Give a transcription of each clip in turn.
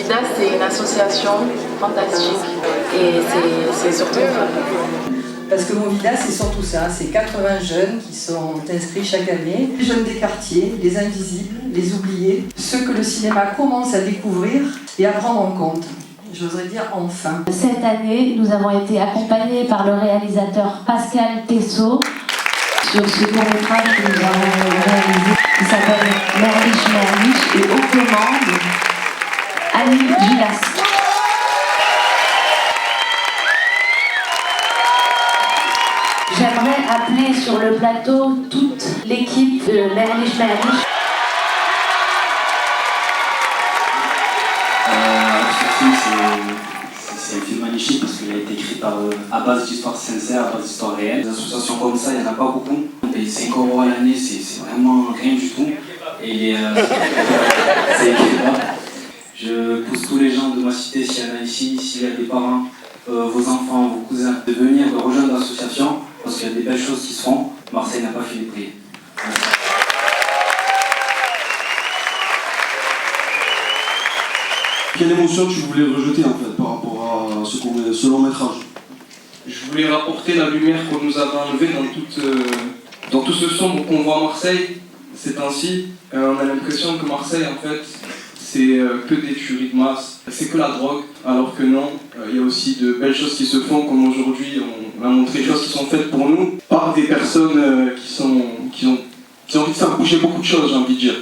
Movida, c'est une association fantastique et c'est surtout une famille. Parce que Movida, c'est surtout ça, c'est 80 jeunes qui sont inscrits chaque année. Les jeunes des quartiers, les invisibles, les oubliés, ceux que le cinéma commence à découvrir et à prendre en compte. J'oserais dire enfin. Cette année, nous avons été accompagnés par le réalisateur Pascal Tessot sur ce court-métrage que nous avons réalisé qui s'appelle Merlich et aux commandes Annie Gilas. J'aimerais appeler sur le plateau toute l'équipe de Merlich. C'est un film magnifique parce qu'il a été écrit à base d'histoires sincères, à base d'histoires réelles. Des associations comme ça, il n'y en a pas beaucoup. On paye 5 € à l'année, c'est vraiment rien du tout. Et c'est équilibrable. Je pousse tous les gens de ma cité, s'il y en a ici, s'il y a des parents, vos enfants, vos cousins, de venir, de rejoindre l'association parce qu'il y a des belles choses qui se font. Marseille n'a pas fini de briller. Quelle émotion tu voulais rejeter en fait par rapport à ce long métrage? Je voulais rapporter la lumière qu'on nous avait enlevée dans tout ce sombre qu'on voit à Marseille ces temps-ci. On a l'impression que Marseille en fait c'est que des tueries de masse, c'est que la drogue, alors que non, il y a aussi de belles choses qui se font comme aujourd'hui on a montré des choses qui sont faites pour nous par des personnes qui ont envie de faire bouger beaucoup de choses, j'ai envie de dire.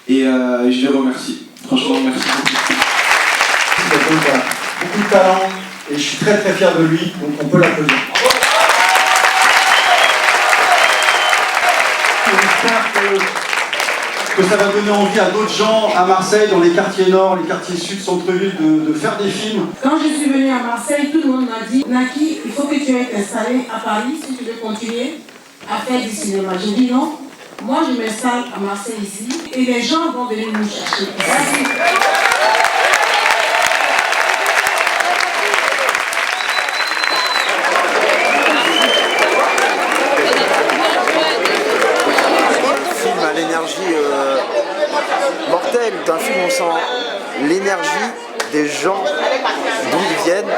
Et je les remercie. Franchement, merci beaucoup. Il a beaucoup de talent et je suis très très fier de lui, donc on peut l'applaudir. J'espère que ça va donner envie à d'autres gens à Marseille, dans les quartiers nord, les quartiers sud, centre-ville, de faire des films. Quand je suis venue à Marseille, tout le monde m'a dit « Naki, il faut que tu ailles t'installer à Paris si tu veux continuer à faire du cinéma ». J'ai dit non, moi je m'installe à Marseille ici et les gens vont venir nous chercher. L'énergie mortelle d'un film, on sent l'énergie des gens, d'où ils viennent,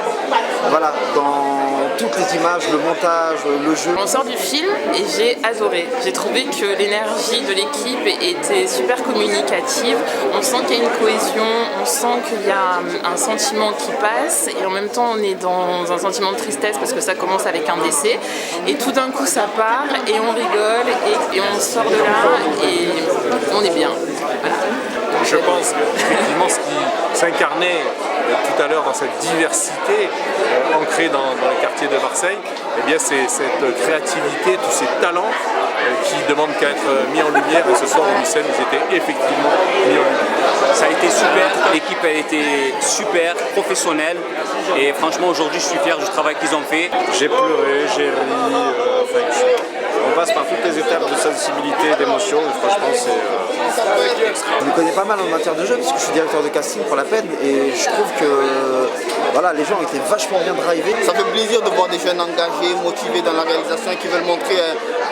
voilà, dans toutes les images, le montage, le jeu. On sort du film et j'ai adoré. J'ai trouvé que l'énergie de l'équipe était super communicative. On sent qu'il y a une cohésion, on sent qu'il y a un sentiment qui passe et en même temps on est dans un sentiment de tristesse parce que ça commence avec un décès et tout d'un coup ça part et on rigole et on sort de là et on est bien. Voilà. Je pense qu'effectivement ce qui s'incarnait tout à l'heure dans cette diversité ancrée dans les quartiers de Marseille, eh bien c'est cette créativité, tous ces talents qui demandent qu'à être mis en lumière et ce soir au Lycée ils étaient effectivement mis en lumière. Ça a été super, l'équipe a été super, professionnelle et franchement aujourd'hui je suis fier du travail qu'ils ont fait. J'ai pleuré, j'ai ri, on passe par toutes les étapes de sensibilité, d'émotion et franchement c'est extra. Je me connais pas mal en matière de jeu parce que je suis directeur de casting pour la peine et je trouve que voilà, les gens étaient vachement bien drivés. Ça fait plaisir de voir des jeunes engagés, motivés dans la réalisation et qui veulent montrer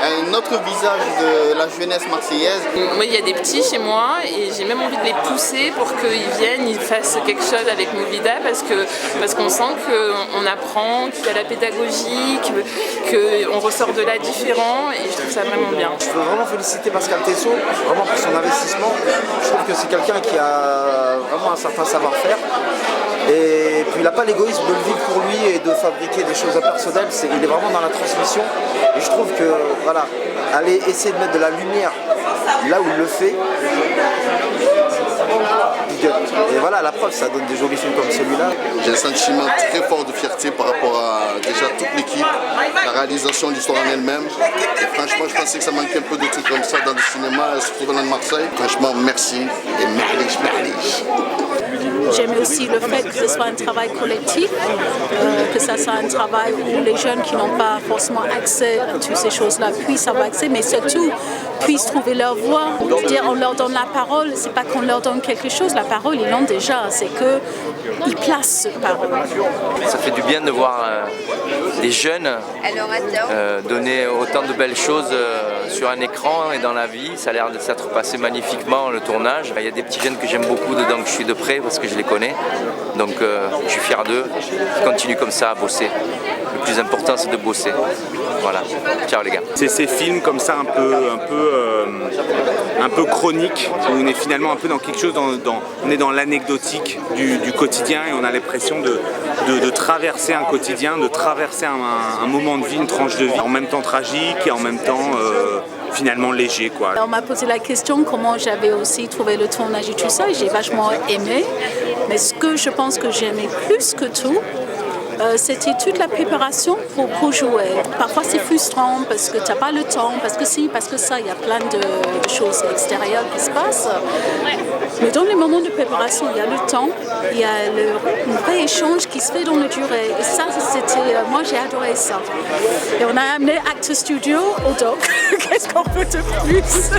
un autre visage de la jeunesse marseillaise. Moi, il y a des petits chez moi et j'ai même envie de les pousser pour qu'ils viennent, ils fassent quelque chose avec Movida parce qu'on sent qu'on apprend, qu'il y a la pédagogie, qu'on ressort de là différent et je trouve ça vraiment bien. Je veux vraiment féliciter Pascal Tessot, vraiment pour son investissement. Je trouve que c'est quelqu'un qui a vraiment un certain savoir-faire. Et puis il n'a pas l'égoïsme de le vivre pour lui et de fabriquer des choses impersonnelles, il est vraiment dans la transmission. Et je trouve que, voilà, aller essayer de mettre de la lumière là où il le fait, big up. Et voilà, la preuve, ça donne des jolis films comme celui-là. J'ai un sentiment très fort de fierté par rapport à déjà toute l'équipe, la réalisation de l'histoire en elle-même. Et franchement, je pensais que ça manquait un peu de trucs comme ça dans le cinéma, surtout dans Marseille. Franchement, merci et merci. J'aime aussi le fait que ce soit un travail collectif, que ça soit un travail où les jeunes qui n'ont pas forcément accès à toutes ces choses-là puissent avoir accès, mais surtout puissent trouver leur voix. Dire, on leur donne la parole, c'est pas qu'on leur donne quelque chose, la parole ils l'ont déjà, c'est qu'ils placent cette parole. Ça fait du bien de voir des jeunes donner autant de belles choses sur un écran et dans la vie. Ça a l'air de s'être passé magnifiquement le tournage. Il y a des petits jeunes que j'aime beaucoup dedans, que je suis de près parce que je je les connais. Donc je suis fier d'eux, ils continuent comme ça à bosser. Le plus important c'est de bosser. Voilà, ciao les gars. C'est ces films comme ça un peu chroniques, où on est finalement un peu dans quelque chose, on est dans l'anecdotique du quotidien et on a l'impression de traverser un quotidien, de traverser un moment de vie, une tranche de vie, en même temps tragique et en même temps finalement léger, quoi. On m'a posé la question comment j'avais aussi trouvé le tournage et tout ça, et j'ai vachement aimé. Mais ce que je pense que j'aimais plus que tout, c'était toute la préparation pour jouer. Parfois c'est frustrant parce que tu n'as pas le temps, parce que si, parce que ça, il y a plein de choses extérieures qui se passent. Mais dans les moments de préparation, il y a le temps, il y a un vrai échange qui se fait dans la durée. Et ça, c'était, moi j'ai adoré ça. Et on a amené Actors Studio au doc. Qu'est-ce qu'on peut de plus?